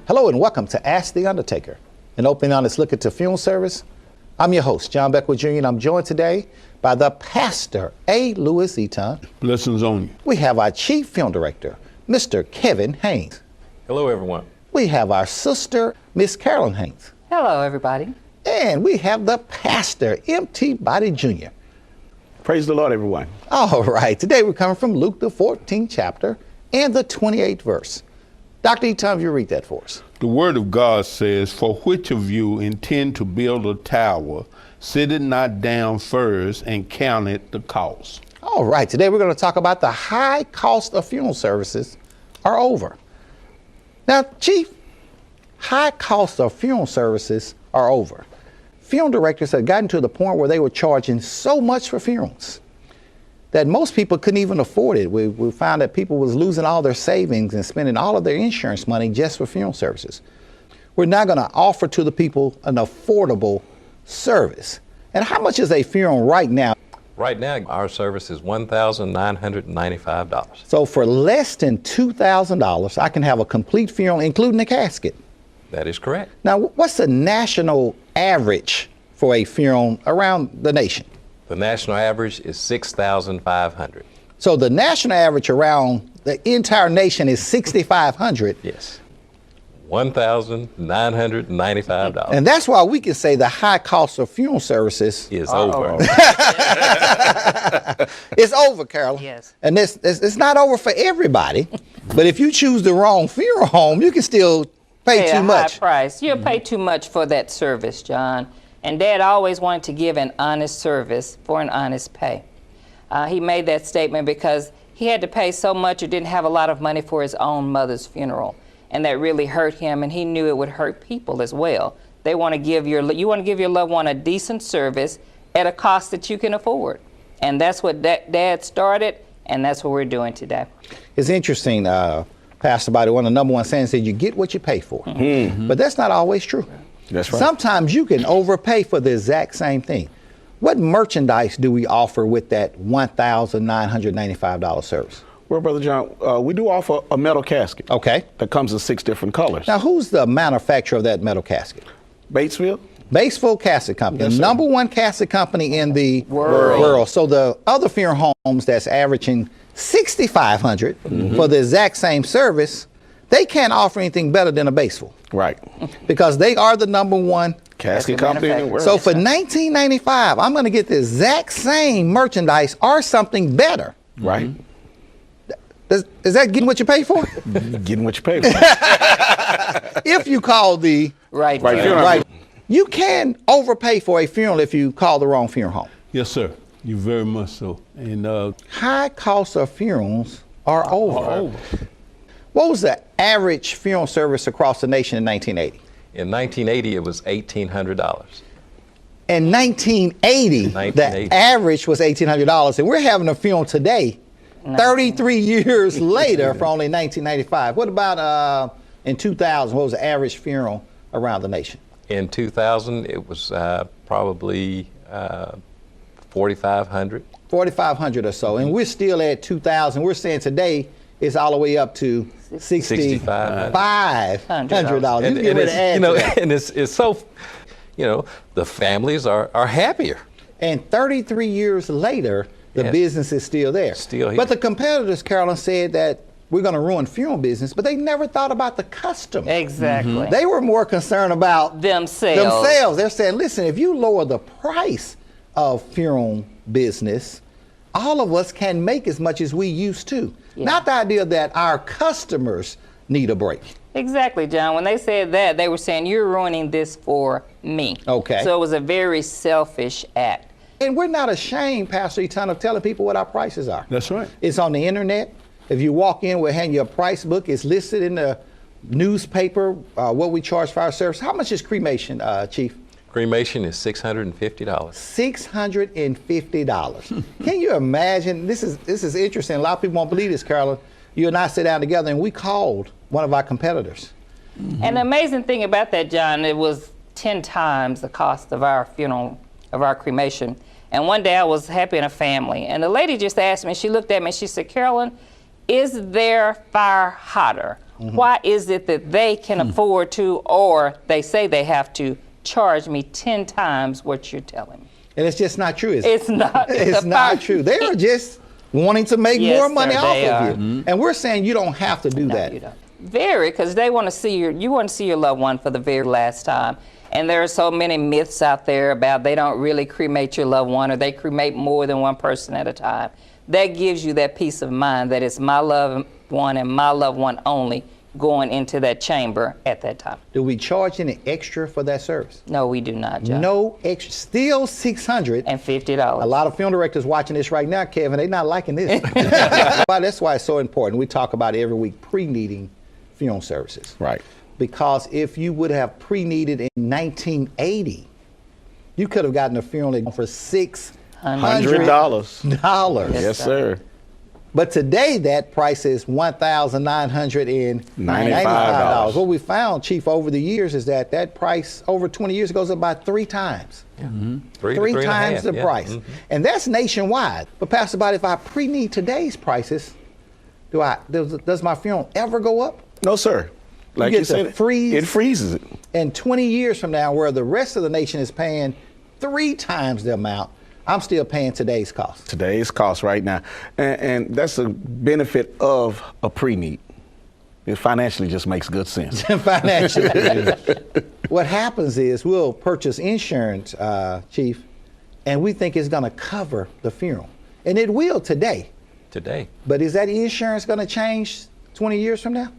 Hello and welcome to Ask the Undertaker, an open, honest look at the funeral service. I'm your host, John Beckwith Jr., and I'm joined today by the pastor, A. Louis Eaton. Blessings on you. We have our chief funeral director, Mr. Kevin Haynes. Hello, everyone. We have our sister, Miss Carolyn Haynes. Hello, everybody. And we have the pastor, M.T. Body Jr. Praise the Lord, everyone. All right, today we're coming from Luke, the 14th chapter and the 28th verse. Dr. Eaton, you read that for us. The word of God says, "For which of you intend to build a tower, sit it not down first and count it the cost." All right, today we're going to talk about the high cost of funeral services are over. Now, Chief, high cost of funeral services are over. Funeral directors had gotten to the point where they were charging so much for funerals that most people couldn't even afford it. We found that people was losing all their savings and spending all of their insurance money just for funeral services. We're now going to offer to the people an affordable service. And how much is a funeral right now? Right now, our service is $1,995. So for less than $2,000, I can have a complete funeral, including the casket. That is correct. Now, what's the national average for a funeral around the nation? The national average is $6,500. So the national average around the entire nation is $6,500. Yes. $1,995. And that's why we can say the high cost of funeral services is over. It's over, Carolyn. Yes. And it's not over for everybody. But if you choose the wrong funeral home, you can still pay too much. High price. You'll pay too much for that service, John. And Dad always wanted to give an honest service for an honest pay. He made that statement because he had to pay so much or didn't have a lot of money for his own mother's funeral. And that really hurt him, and he knew it would hurt people as well. You want to give your loved one a decent service at a cost that you can afford. And that's what Dad started, and that's what we're doing today. It's interesting, Pastor Body, one of the number one sayings said you get what you pay for. Mm-hmm. But that's not always true. That's right. Sometimes you can overpay for the exact same thing. What merchandise do we offer with that $1,995 service? Well, Brother John, we do offer a metal casket. Okay. That comes in 6 different colors. Now, who's the manufacturer of that metal casket? Batesville. Batesville Casket Company, Yes, the number one casket company in the world. So the other funeral homes that's averaging $6,500 for the exact same service, they can't offer anything better than a Batesville. Right. Because they are the number one casket company in the world. So for $19.95, I'm going to get the exact same merchandise or something better. Right. Is that getting what you pay for? Getting what you pay for. If you call the right. You can overpay for a funeral if you call the wrong funeral home. Yes, sir. You very much so. And high costs of funerals are over. What was the average funeral service across the nation in 1980? In 1980, it was $1,800. In 1980, the average was $1,800, and we're having a funeral today, 33 years later, for only $19.95. What about in 2000? What was the average funeral around the nation? In 2000, it was probably $4,500. $4,500 or so, and we're still at 2000. We're saying today it's all the way up to $6,500. And it's so, the families are happier. And 33 years later, the business is still there. Still here. But the competitors, Carolyn, said that we're going to ruin funeral business, but they never thought about the customer. Exactly. Mm-hmm. They were more concerned about themselves. They're saying, listen, if you lower the price of funeral business, all of us can make as much as we used to. Yeah. Not the idea that our customers need a break. Exactly, John. When they said that, they were saying, you're ruining this for me. Okay. So it was a very selfish act. And we're not ashamed, Pastor Eaton, of telling people what our prices are. That's right. It's on the internet. If you walk in, we'll hand you a price book. It's listed in the newspaper, what we charge for our service. How much is cremation, Chief? Cremation is $650. $650. Can you imagine? This is interesting. A lot of people won't believe this, Carolyn. You and I sit down together, and we called one of our competitors. Mm-hmm. And the amazing thing about that, John, it was 10 times the cost of our funeral, of our cremation. And one day I was happy in a family, and the lady just asked me, she looked at me, and she said, Carolyn, is their fire hotter Why is it that they can afford to, or they say they have to, charge me 10 times what you're telling me? And it's just not true, is it? It's not. It's not true. They are just wanting to make Yes, more money sir, off they of are. you. And we're saying you don't have to do No, that. you don't. Very, because they want to see you want to see your loved one for the very last time. And there are so many myths out there about they don't really cremate your loved one, or they cremate more than one person at a time. That gives you that peace of mind that it's my loved one and my loved one only going into that chamber at that time. Do we charge any extra for that service? No, we do not, John. No extra. Still $650. And $50. A lot of funeral directors watching this right now, Kevin, they're not liking this. But that's why it's so important. We talk about it every week, pre-needing funeral services. Right. Because if you would have pre-needed in 1980, you could have gotten a funeral for $600. $100. Yes, Yes, sir. sir. But today that price is $1,995. What we found, Chief, over the years is that that price over 20 years goes up about 3 times. Three to times 3.5, the yeah. price. And that's nationwide. But Pastor Body, if I pre-need today's prices, does my funeral ever go up? No, sir. Like get you to said, freeze. it freezes it. And 20 years from now, where the rest of the nation is paying 3 times the amount, I'm still paying today's cost. Today's cost right now. And that's a benefit of a pre-need. It financially just makes good sense. Financially. What happens is we'll purchase insurance, Chief, and we think it's going to cover the funeral. And it will today. Today. But is that insurance going to change 20 years from now?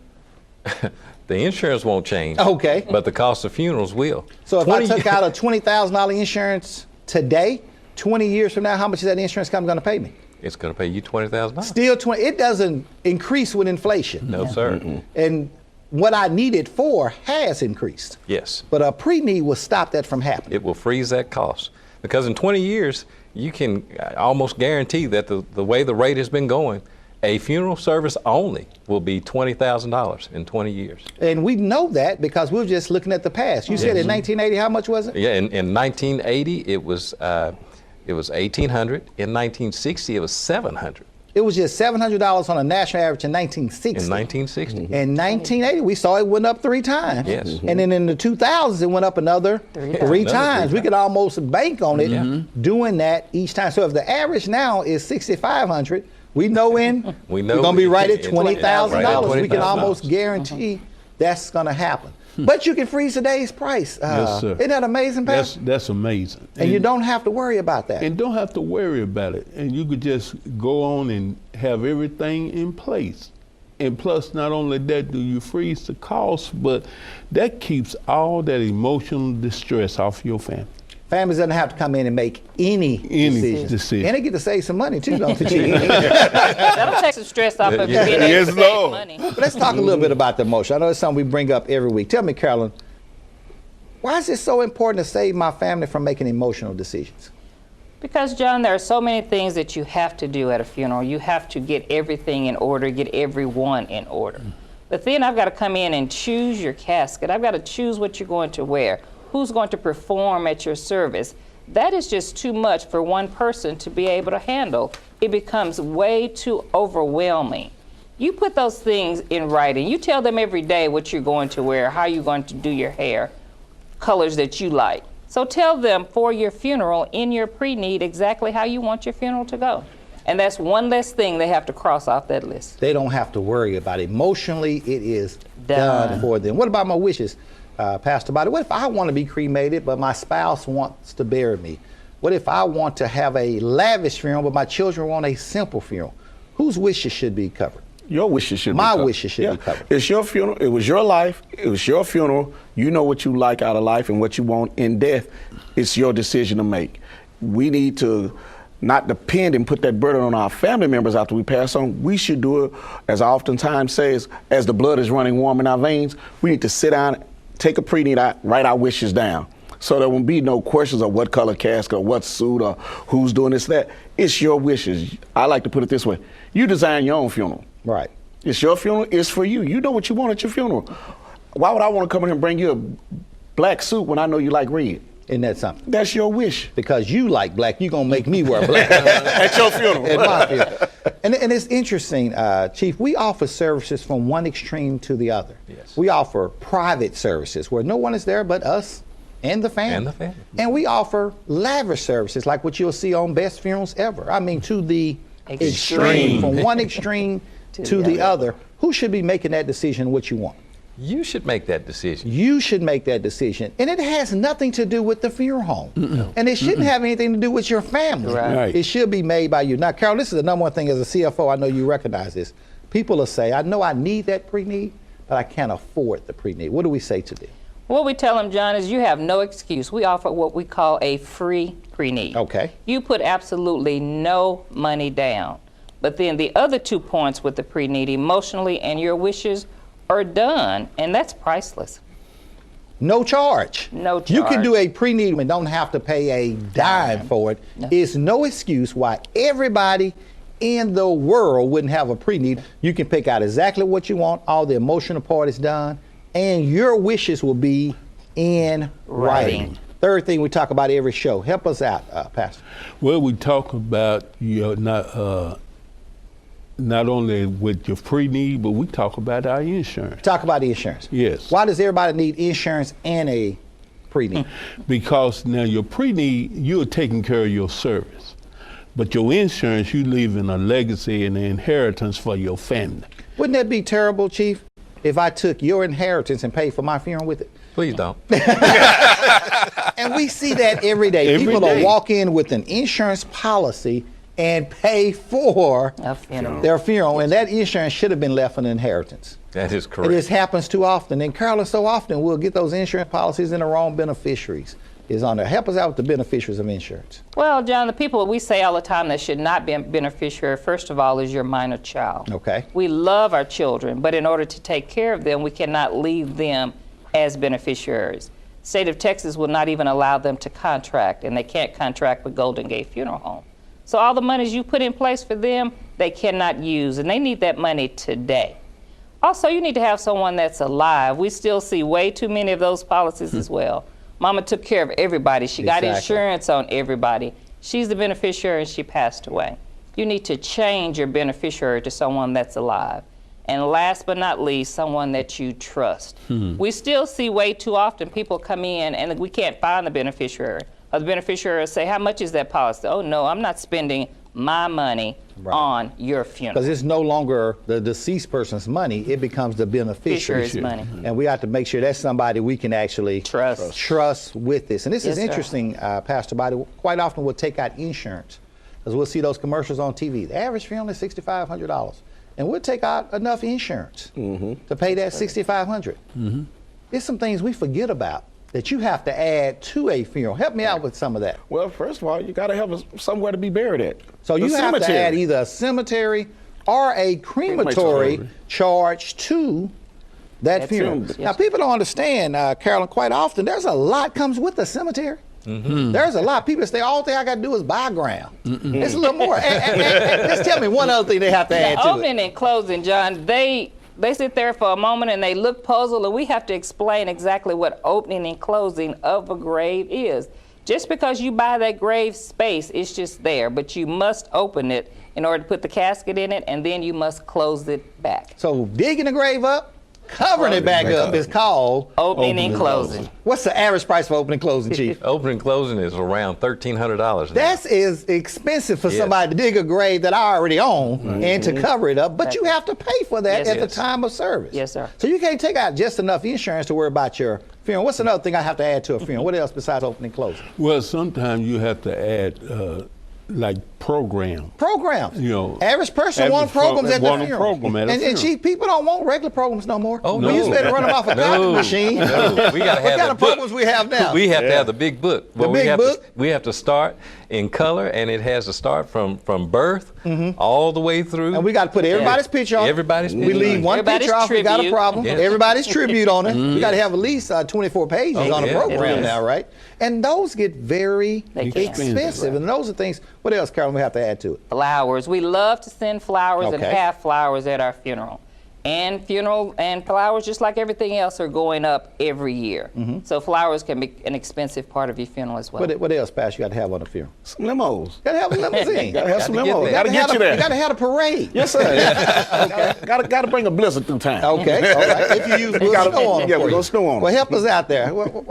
The insurance won't change. Okay. But the cost of funerals will. So if I 20 took out a $20,000 insurance today, 20 years from now, how much is that insurance company going to pay me? It's going to pay you $20,000. Still 20. It doesn't increase with inflation. No, sir. And what I need it for has increased. Yes. But a pre-need will stop that from happening. It will freeze that cost. Because in 20 years, you can almost guarantee that the way the rate has been going, a funeral service only will be $20,000 in 20 years. And we know that because we're just looking at the past. You said in 1980, how much was it? Yeah, in 1980, it was $1,800. In 1960, it was $700. It was just $700 on a national average in 1960. In 1960. In 1980, we saw it went up 3 times. Yes. And then in the 2000s, it went up another 3 times. We could almost bank on it doing that each time. So if the average now is $6,500, we know we're going to be right at $20,000. We can almost guarantee that's going to happen. But you can freeze today's price. Yes, sir. Isn't that amazing, Pastor? That's amazing. And you don't have to worry about that. And don't have to worry about it. And you could just go on and have everything in place. And plus, not only that, do you freeze the cost, but that keeps all that emotional distress off your family. Families doesn't have to come in and make any decision. And they get to save some money too, don't they? That'll take some stress off of you being able Yes, to save Lord. money. But let's talk a little bit about the emotion. I know it's something we bring up every week. Tell me, Carolyn, why is it so important to save my family from making emotional decisions? Because, John, there are so many things that you have to do at a funeral. You have to get everything in order, get everyone in order. But then I've got to come in and choose your casket. I've got to choose what you're going to wear, who's going to perform at your service. That is just too much for one person to be able to handle. It becomes way too overwhelming. You put those things in writing. You tell them every day what you're going to wear, how you're going to do your hair, colors that you like. So tell them for your funeral in your pre-need exactly how you want your funeral to go. And that's one less thing they have to cross off that list. They don't have to worry about it. Emotionally, it is done for them. What about my wishes, Pastor Body? What if I want to be cremated, but my spouse wants to bury me? What if I want to have a lavish funeral, but my children want a simple funeral? Whose wishes should be covered? Your wishes should be My covered. wishes should be covered. It's your funeral. It was your life. It was your funeral. You know what you like out of life and what you want in death. It's your decision to make. We need to not depend and put that burden on our family members after we pass on. We should do it, as I oftentimes says, as the blood is running warm in our veins, we need to sit down, take a pre-need, write our wishes down. So there won't be no questions of what color casket or what suit or who's doing this, that. It's your wishes. I like to put it this way. You design your own funeral. Right. It's your funeral. It's for you. You know what you want at your funeral. Why would I want to come in here and bring you a black suit when I know you like red? Isn't that something? That's your wish. Because you like black, you're going to make me wear black. At your funeral. At my funeral. And it's interesting, Chief, we offer services from one extreme to the other. Yes. We offer private services where no one is there but us and the family. And the family. And we offer lavish services like what you'll see on Best Funerals Ever. I mean, to the extreme, from one extreme to the other. Who should be making that decision what you want? You should make that decision. You should make that decision. And it has nothing to do with the funeral home. And it shouldn't have anything to do with your family. Right. It should be made by you. Now, Carol, this is the number one thing as a CFO, I know you recognize this. People will say, I know I need that pre-need, but I can't afford the pre-need. What do we say to them? What we tell them, John, is you have no excuse. We offer what we call a free pre-need. Okay. You put absolutely no money down. But then the other 2 points with the pre-need, emotionally and your wishes, are done, and that's priceless. No charge. No You can charge. do a pre-need and don't have to pay a dime for it. No. It's no excuse why everybody in the world wouldn't have a pre-need. You can pick out exactly what you want, all the emotional part is done, and your wishes will be in writing. Third thing we talk about every show. Help us out, Pastor. Well, we talk about not only with your pre-need, but we talk about our insurance. Talk about the insurance. Yes. Why does everybody need insurance and a pre-need? Because now your pre-need, you're taking care of your service. But your insurance, you leaving a legacy and an inheritance for your family. Wouldn't that be terrible, Chief, if I took your inheritance and paid for my funeral with it? Please don't. And we see that every day. Every People day. will walk in with an insurance policy and pay for A funeral. their funeral, and that insurance should have been left an inheritance. That is It correct. just happens too often. And Carolyn, so often we'll get those insurance policies in the wrong beneficiaries. Is on there. Help us out with the beneficiaries of insurance. Well, John, the people we say all the time that should not be a beneficiary, first of all, is your minor child. Okay. We love our children, but in order to take care of them, we cannot leave them as beneficiaries. State of Texas will not even allow them to contract, and they can't contract with Golden Gate Funeral Home. So all the monies you put in place for them, they cannot use, and they need that money today. Also, you need to have someone that's alive. We still see way too many of those policies as well. Mama took care of everybody. She got Exactly. insurance on everybody. She's the beneficiary and she passed away. You need to change your beneficiary to someone that's alive. And last but not least, someone that you trust. We still see way too often people come in and we can't find the beneficiary. Or the beneficiary will say, how much is that policy? Oh no, I'm not spending my money on your funeral. Because it's no longer the deceased person's money, it becomes the beneficiary's Beneficiary's money. And we have to make sure that's somebody we can actually Trust. with this. And this is Yes, sir. interesting, Pastor Body. Quite often we'll take out insurance because we'll see those commercials on TV. The average funeral is $6,500. And we'll take out enough insurance to pay that $6,500. There's some things we forget about that you have to add to a funeral. Help me out with some of that. Well, first of all, you got to have somewhere to be buried at. So you The have to cemetery. add either a cemetery or a crematory charge to that funeral. funeral. Now, people don't understand, Carolyn, quite often there's a lot comes with the cemetery. There's a lot. People say, all thing I got to do is buy ground. It's a little more. And just tell me one other thing they have to add to it. Opening and closing, John, they sit there for a moment and they look puzzled, and we have to explain exactly what opening and closing of a grave is. Just because you buy that grave space, it's just there, but you must open it in order to put the casket in it, and then you must close it back. So digging the grave up, covering it back up is called Opening and closing. What's the average price for opening and closing, Chief? Opening and closing is around $1,300 now. That is expensive for Yes. somebody to dig a grave that I already own and to cover it up, but you have to pay for that Yes, at the yes. time of service. Yes, sir. So you can't take out just enough insurance to worry about your funeral. What's another thing I have to add to a funeral? What else besides opening and closing? Well, sometimes you have to add like program. Programs. You know, average person average wants programs at the want a funeral. program at a and funeral. Chief, people don't want regular programs no more. Oh, We used to be able to run them off a copy No. machine. No, we gotta What have kind the of programs we have now? We have to have the big book. The big book? We have to start in color, and it has to start from birth all the way through. And we got to put everybody's picture on it. Everybody's We picture. leave one Everybody's picture off, we got a tribute. problem. Yes. Everybody's tribute on it. We got to have at least 24 pages on a yeah, program yes. now, right? And those get very They can. expensive. And those are things, what else, Carolyn, we have to add to it? Flowers. We love to send flowers and Okay. have flowers at our funeral. And funeral and flowers, just like everything else, are going up every year. So flowers can be an expensive part of your funeral as well. What else, Pastor, you got to have on the funeral? Some limos. Got to have a limousine. Got to have some Gotta get limos. there. Got to get you there. You got to have a parade. Yes, sir. Okay. Got to bring a blizzard through town. Okay, all right. If you use, we'll gotta- snow on them yeah, for we'll you. go snow on them. Well, help us out there.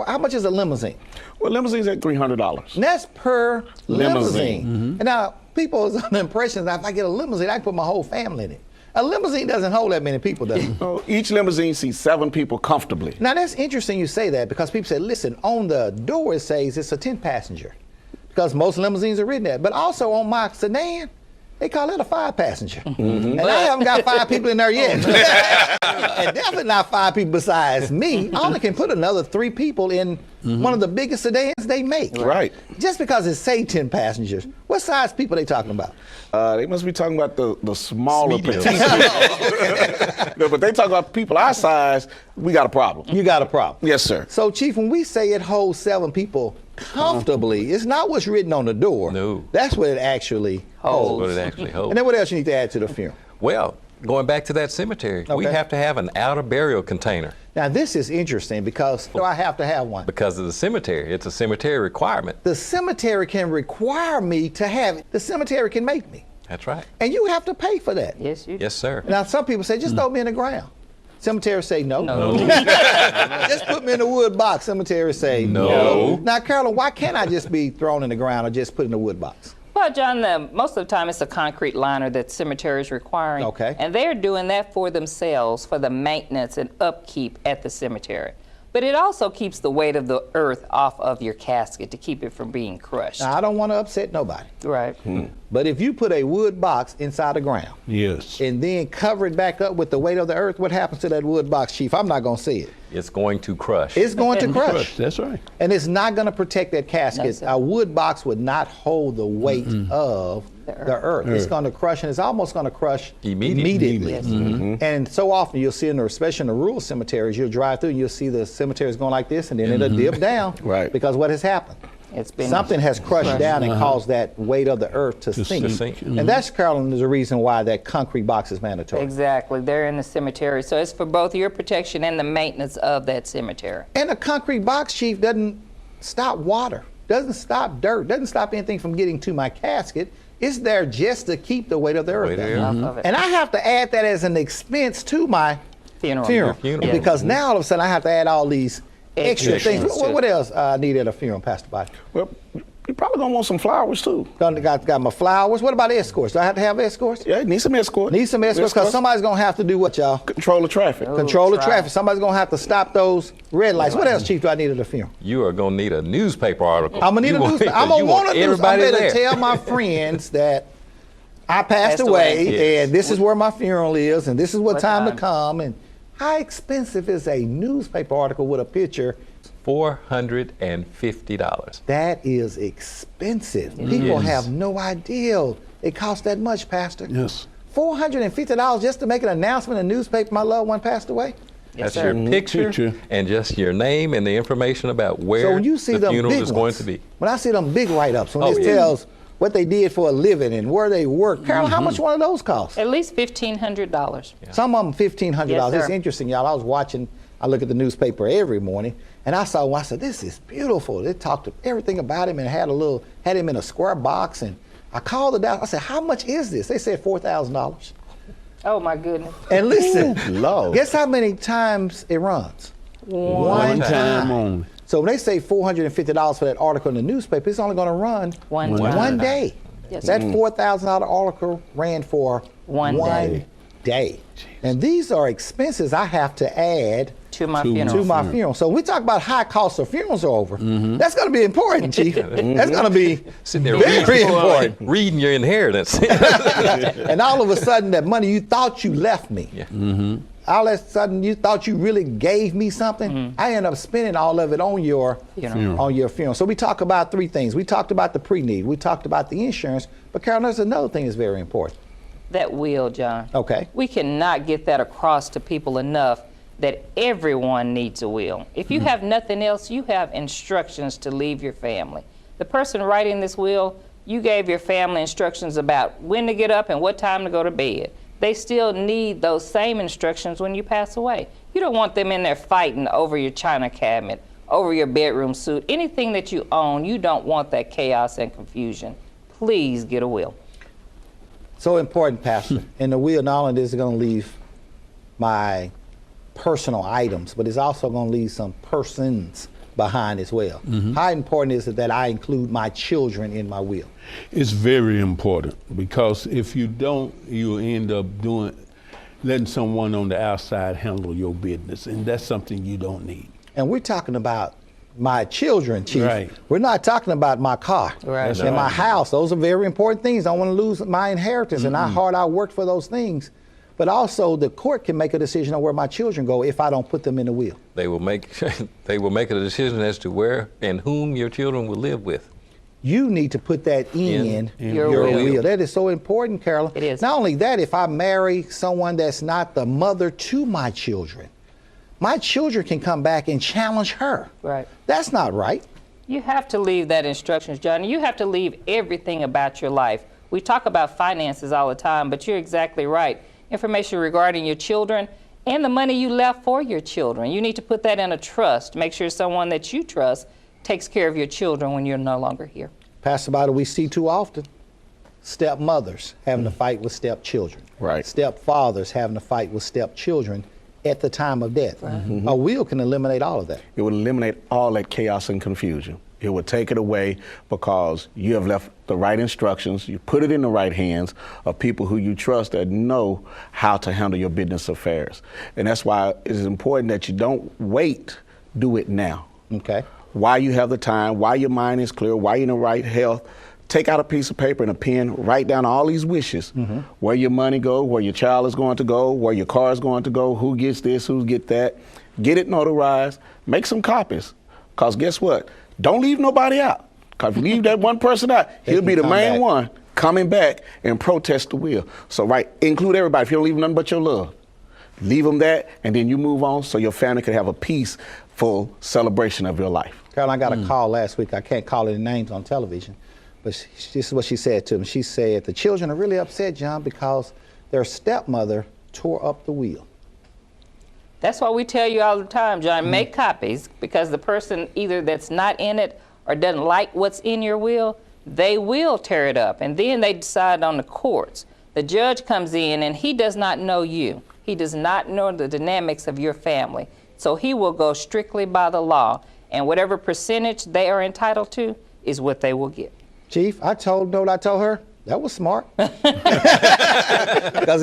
How much is a limousine? Well, limousines at $300. And that's per limousine. Limousine. And now, people is under the impression that if I get a limousine, I can put my whole family in it. A limousine doesn't hold that many people, does it? So each limousine seats 7 people comfortably. Now, that's interesting you say that because people say, listen, on the door it says it's a 10-passenger because most limousines are written that. But also on my sedan, they call it a 5-passenger. And I haven't got 5 people in there yet. And definitely not 5 people besides me. I only can put another 3 people in one of the biggest sedans they make. Right. Just because it say 10 passengers. What size people they talking about? They must be talking about the smaller petite people. No, but they talk about people our size, we got a problem. You got a problem. Yes, sir. So, Chief, when we say it holds 7 people comfortably, it's not what's written on the door. No. That's what it actually holds. What it actually holds. And then what else you need to add to the funeral? Well, going back to that cemetery, we Okay. have to have an outer burial container Now, this is interesting because I have to have one. because of the cemetery. It's a cemetery requirement. The cemetery can require me to have it. The cemetery can make me. That's right. And you have to pay for that. Yes, you do. Yes, sir. Now, some people say, just throw me in the ground. Cemetery say no. No. Just put me in a wood box. Cemetery say No. Now, Carolyn, why can't I just be thrown in the ground or just put in a wood box? Well, John, most of the time it's a concrete liner that cemetery is requiring. Okay. And they're doing that for themselves, for the maintenance and upkeep at the cemetery. But it also keeps the weight of the earth off of your casket to keep it from being crushed. Now, I don't want to upset nobody. Right. But if you put a wood box inside the ground Yes. and then cover it back up with the weight of the earth, what happens to that wood box, Chief? I'm not going to see it. It's going to crush. It's going to crush. That's right. And it's not going to protect that No, casket. sir. A wood box would not hold the weight of the earth. It's going to crush, and it's almost going to crush Immediately. Yes. And so often you'll see, especially in the rural cemeteries, you'll drive through and you'll see the cemeteries going like this, and then it'll dip down. Right. Because what has happened? It's been Something has crushed down and caused that weight of the earth to sink. sink. And that's, Carolyn, is the reason why that concrete box is mandatory. Exactly. They're in the cemetery. So it's for both your protection and the maintenance of that cemetery. And a concrete box, Chief, doesn't stop water, doesn't stop dirt, doesn't stop anything from getting to my casket. It's there just to keep the weight of the earth Weight of the down. earth. Off of it. And I have to add that as an expense to my Funeral. funeral. funeral. Yeah. Because now all of a sudden I have to add all these extra Extra things. things, What, too. what else I need at a funeral, Pastor Body? Well, you probably gonna want some flowers too. Got my flowers. What about escorts? Do I have to have escorts? Yeah, you need some escort. Need some escorts because somebody's going to have to do what, y'all? control the traffic. Control the try. traffic. Somebody's going to have to stop those red lights. What else, Chief, do I need at a funeral? You are going to need a newspaper article. I'm going to need You a want- newspaper. I'm going you to want a newspaper. I'm everybody going to there. tell my friends that I passed Passed away, away. Yes. and this is where my funeral is, and this is what time to time. come. And how expensive is a newspaper article with a picture? $450. That is expensive. People Yes. have no idea it costs that much, Pastor. Yes. $450 just to make an announcement in the newspaper my loved one passed away? Yes, That's your sir. picture and just your name and the information about where So when you see the them funeral big is going ones, to be. when I see them big write-ups, when Oh, it yeah. tells what they did for a living and where they work, Carol, how much one of those cost? At least $1,500. Some of them $1,500. Yes, It's sir. interesting, y'all. I was watching. I look at the newspaper every morning, and I saw one. I said, "This is beautiful." They talked everything about him and had him in a square box. And I called the down. I said, "How much is this?" They said $4,000. Oh, my goodness. And listen, Lord. guess how many times it runs? One time only. So when they say $450 for that article in the newspaper, it's only going to run One one time. day. Yes. That $4,000 article ran for One day. And these are expenses I have to add To my To funeral. to my funeral. So we talk about high cost of funerals are over. That's going to be important, Chief. That's going to be Sitting there very important. reading your inheritance. And all of a sudden, that money you thought you left me, Yeah. all of a sudden you thought you really gave me something, I end up spending all of it on your Funeral. on your funeral. So we talk about three things. We talked about the pre-need. We talked about the insurance. But Carol, there's another thing that's very important. That will, John. Okay. We cannot get that across to people enough that everyone needs a will. If you have nothing else, you have instructions to leave your family. The person writing this will, you gave your family instructions about when to get up and what time to go to bed. they still need those same instructions when you pass away. You don't want them in there fighting over your china cabinet, over your bedroom suit, anything that you own. You don't want that chaos and confusion. Please get a will. So important, Pastor. And the will not only is going to leave my personal items, but it's also going to leave some persons behind as well. How important is it that I include my children in my will? It's very important, because if you don't, you'll end up letting someone on the outside handle your business, and that's something you don't need. And we're talking about my children, Chief. Right. We're not talking about my car Right. and my house. Those are very important things. I don't want to lose my inheritance and how hard I worked for those things. But also the court can make a decision on where my children go if I don't put them in the will. They will make they will make a decision as to where and whom your children will live with. You need to put that in your your will. will. That is so important, Carolyn. It is. Not only that, if I marry someone that's not the mother to my children can come back and challenge her. Right. That's not right. You have to leave that instructions, John. You have to leave everything about your life. We talk about finances all the time, but you're exactly right. Information regarding your children and the money you left for your children. You need to put that in a trust. Make sure someone that you trust takes care of your children when you're no longer here. Pastor Bible, we see too often stepmothers having to fight with stepchildren. Right. Stepfathers having to fight with stepchildren at the time of death. A will can eliminate all of that. It would eliminate all that chaos and confusion. It would take it away because you have left the right instructions. You put it in the right hands of people who you trust that know how to handle your business affairs. And that's why it is important that you don't wait, do it now. Okay. While you have the time, while your mind is clear, while you're in the right health, take out a piece of paper and a pen, write down all these wishes, where your money go, where your child is going to go, where your car is going to go, who gets this, who gets that. Get it notarized, make some copies, because guess what? Don't leave nobody out, because if you leave that one person out, he'll be the main one coming back and protest the will. So include everybody. If you don't leave nothing but your love, leave them that, and then you move on so your family can have a peaceful celebration of your life. Carol, I got a call last week. I can't call any names on television, but this is what she said to me. She said, the children are really upset, John, because their stepmother tore up the will. That's why we tell you all the time, John, make copies, because the person either that's not in it or doesn't like what's in your will, they will tear it up. And then they decide on the courts. The judge comes in and he does not know you. He does not know the dynamics of your family. So he will go strictly by the law. And whatever percentage they are entitled to is what they will get. Chief, know what I told her? That was smart. Because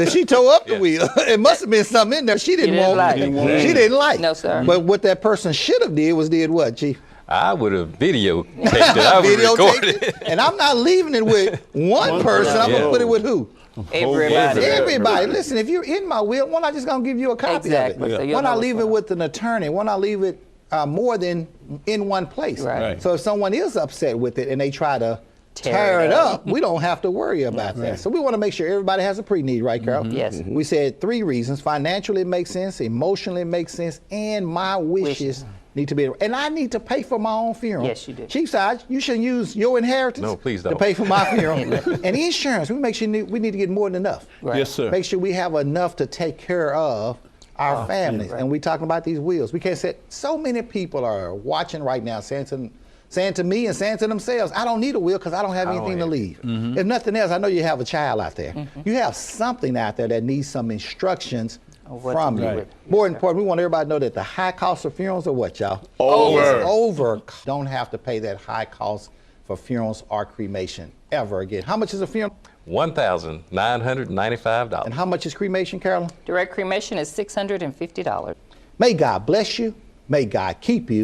if she tore up the wheel, it must have been something in there she didn't want. She didn't like. No, sir. But what that person should have did what, Chief? I would have videotaped it. I would have recorded it. And I'm not leaving it with one person. I'm going to put it with who? Everybody. Everybody. Listen, if you're in my will, why not just going to give you a copy Exactly. of So it? you'll Why know not what's leave it going with an attorney? Why not leave it more than in one place? Right. So if someone is upset with it and they try to tear it up, we don't have to worry about that. So we want to make sure everybody has a pre-need, right, Carol? Yes. We said 3 reasons. Financially it makes sense, emotionally it makes sense, and my wishes need to be, and I need to pay for my own funeral. Yes, you do. Chief Sarge, you shouldn't use your inheritance No, please to don't. pay for my funeral. And insurance, we make sure we need to get more than enough. Right. Yes, sir. Make sure we have enough to take care of our families. And we talking about these wills. We can't say, so many people are watching right now saying to me and saying to themselves, I don't need a will because I don't have anything to leave. If nothing else, I know you have a child out there. You have something out there that needs some instructions from you. Right. More important, we want everybody to know that the high cost of funerals are what, y'all? Over. It's over. Don't have to pay that high cost for funerals or cremation ever again. How much is a funeral? $1,995. And how much is cremation, Carolyn? Direct cremation is $650. May God bless you. May God keep you.